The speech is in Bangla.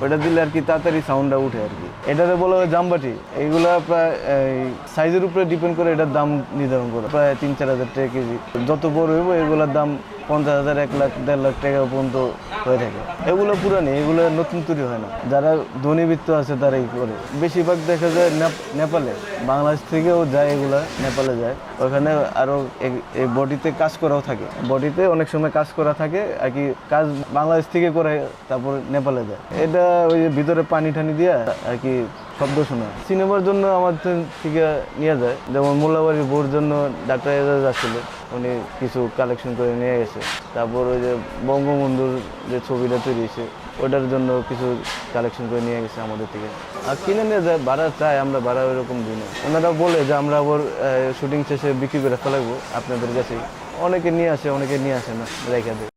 ওটা দিলে আর কি তাড়াতাড়ি সাউন্ডটা উঠে আর কি। এটাতে বলা হয় জামবাটি। এইগুলা প্রায় সাইজের উপরে ডিপেন্ড করে এটার দাম নির্ধারণ করে, প্রায় 3-4 হাজার টাকা কেজি। যত বড় হইব এগুলোর দাম 50,000, 1 লাখ, 1.5 লাখ টাকা পর্যন্ত হয়ে থাকে। এগুলো পুরানি, এগুলো নতুন তৈরি হয় না। যারা ধনীবৃত্ত আছে তারাই করে। বেশিরভাগ দেখা যায় নেপালে, বাংলাদেশ থেকেও যায়, এগুলা নেপালে যায়। ওখানে আরও এই বডিতে কাজ করাও থাকে, বডিতে অনেক সময় কাজ করা থাকে আর কি। কাজ বাংলাদেশ থেকে করে তারপর নেপালে যায়। এটা ওই যে ভিতরে পানি টানি দিয়ে আর কি শব্দ শোনা। সিনেমার জন্য আমার থেকে নিয়ে যায়, যেমন মোল্লাবাড়ির বউর জন্য ডাক্তার এজাজ আসছিল, উনি কিছু কালেকশন করে নিয়ে গেছে। তারপর ওই যে বঙ্গবন্ধুর যে ছবিটা তৈরি হয়েছে ওটার জন্য কিছু কালেকশন করে নিয়ে গেছে আমাদের থেকে। আর কিনে নিয়ে যায়, ভাড়া চাই, আমরা ভাড়া ওইরকম দিই না। ওনারা বলে যে আমরা আবার শুটিং শেষে বিক্রি করে ফেলাবো আপনাদের কাছেই। অনেকে নিয়ে আসে, অনেকে নিয়ে আসে না, রেখে দেয়।